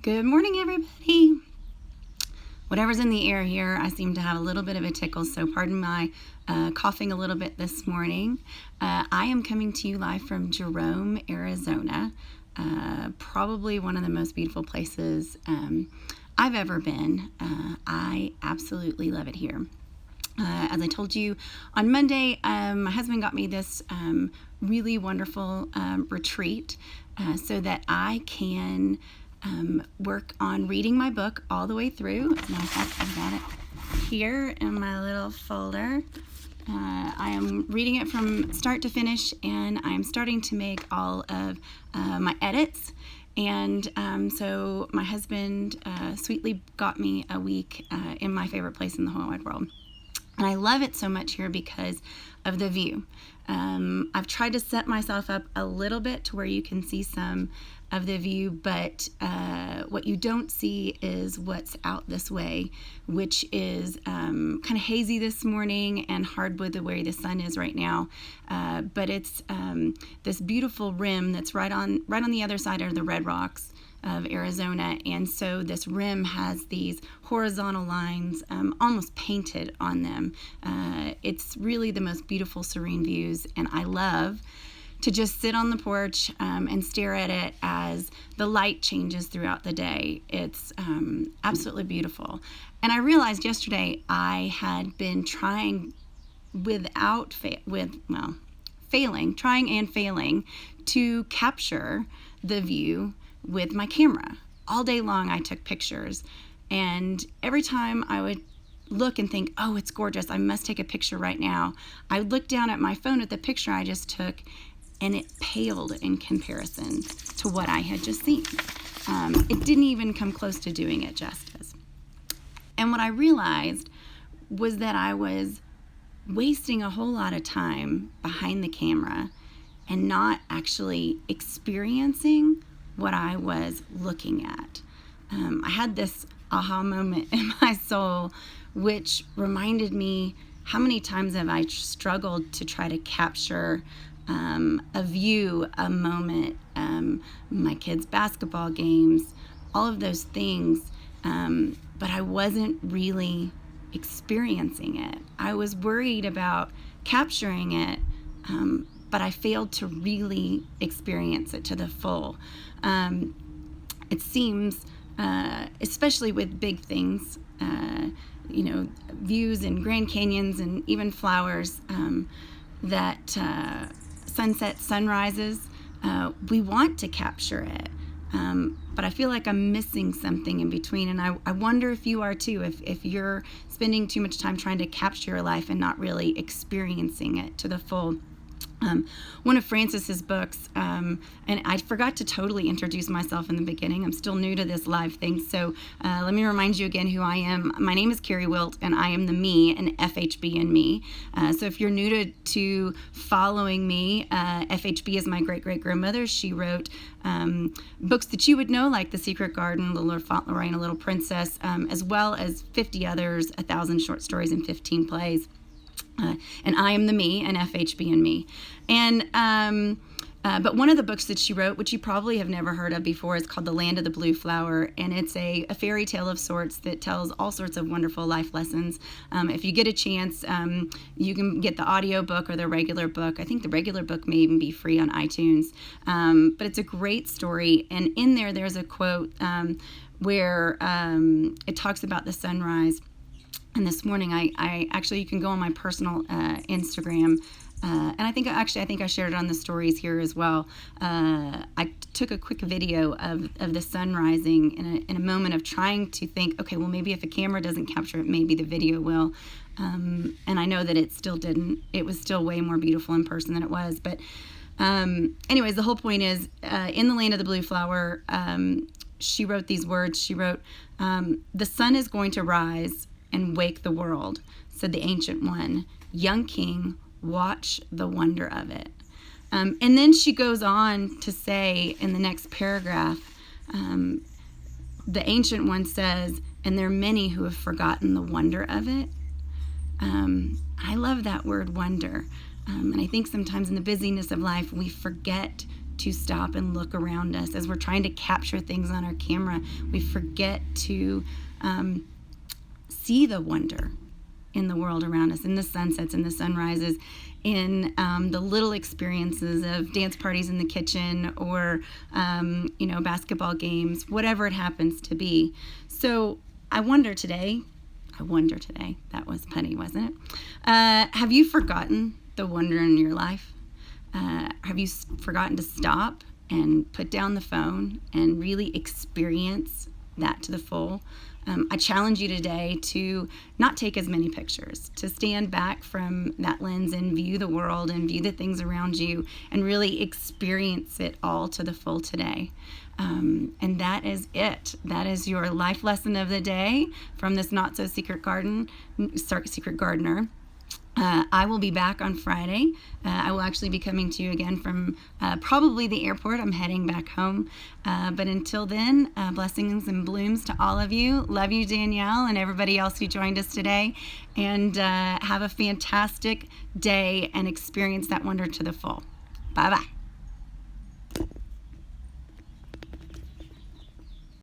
Good morning, everybody. Whatever's in the air here, I seem to have a little bit of a tickle, so pardon my coughing a little bit this morning. I am coming to you live from Jerome, Arizona, probably one of the most beautiful places I've ever been. I absolutely love it here. As I told you on Monday, my husband got me this really wonderful retreat so that I can work on reading my book all the way through. As a matter of fact, I've got it here in my little folder. I am reading it from start to finish, and I'm starting to make all of my edits. And so my husband sweetly got me a week in my favorite place in the whole wide world. And I love it so much here because of the view. I've tried to set myself up a little bit to where you can see some of the view, but what you don't see is what's out this way, which is kind of hazy this morning and hard with the way the sun is right now. But it's this beautiful rim that's right on the other side of the Red Rocks of Arizona, and so this rim has these horizontal lines almost painted on them. It's really the most beautiful, serene views, and I love to just sit on the porch and stare at it as the light changes throughout the day. It's absolutely beautiful. And I realized yesterday I had been trying trying and failing to capture the view with my camera. All day long I took pictures, and every time I would look and think, oh, it's gorgeous, I must take a picture right now, I would look down at my phone at the picture I just took, and it paled in comparison to what I had just seen. It didn't even come close to doing it justice. And what I realized was that I was wasting a whole lot of time behind the camera and not actually experiencing what I was looking at. I had this aha moment in my soul, which reminded me how many times have I struggled to try to capture a view, a moment, my kids' basketball games, all of those things, but I wasn't really experiencing it. I was worried about capturing it, but I failed to really experience it to the full. It seems, especially with big things, views and Grand Canyons and even flowers, that sunset, sunrises, we want to capture it, but I feel like I'm missing something in between, and I wonder if you are too, if you're spending too much time trying to capture your life and not really experiencing it to the full. One of Francis's books, and I forgot to totally introduce myself in the beginning. I'm still new to this live thing, so let me remind you again who I am. My name is Carrie Wilt, and I am the me, and FHB in me. So if you're new to following me, FHB is my great-great-grandmother. She wrote books that you would know, like The Secret Garden, Little Fauntleroy, and a Little Princess, as well as 50 others, 1,000 short stories, and 15 plays. And I am the me, and FHB and me. And but one of the books that she wrote, which you probably have never heard of before, is called The Land of the Blue Flower, and it's a fairy tale of sorts that tells all sorts of wonderful life lessons. If you get a chance, you can get the audio book or the regular book. I think the regular book may even be free on iTunes. But it's a great story, and in there's a quote where it talks about the sunrise. And this morning, I actually, you can go on my personal Instagram, and I think I shared it on the stories here as well. I took a quick video of the sun rising in a moment of trying to think, okay, well, maybe if a camera doesn't capture it, maybe the video will. And I know that it still didn't. It was still way more beautiful in person than it was. But anyways, the whole point is, in The Land of the Blue Flower, she wrote these words. She wrote, "The sun is going to rise and wake the world, said the Ancient One. Young king, watch the wonder of it." And then she goes on to say in the next paragraph, the Ancient One says, "And there are many who have forgotten the wonder of it." I love that word, wonder. And I think sometimes in the busyness of life, we forget to stop and look around us. As we're trying to capture things on our camera, we forget to see the wonder in the world around us, in the sunsets and the sunrises, in the little experiences of dance parties in the kitchen, or basketball games, whatever it happens to be. So I wonder today, that was punny, wasn't it? Have you forgotten the wonder in your life? Have you forgotten to stop and put down the phone and really experience that to the full? I challenge you today to not take as many pictures, to stand back from that lens and view the world and view the things around you and really experience it all to the full today. And that is it. That is your life lesson of the day from this Not So Secret Gardener. I will be back on Friday. I will actually be coming to you again from probably the airport. I'm heading back home. But until then, blessings and blooms to all of you. Love you, Danielle, and everybody else who joined us today. And have a fantastic day and experience that wonder to the full. Bye-bye.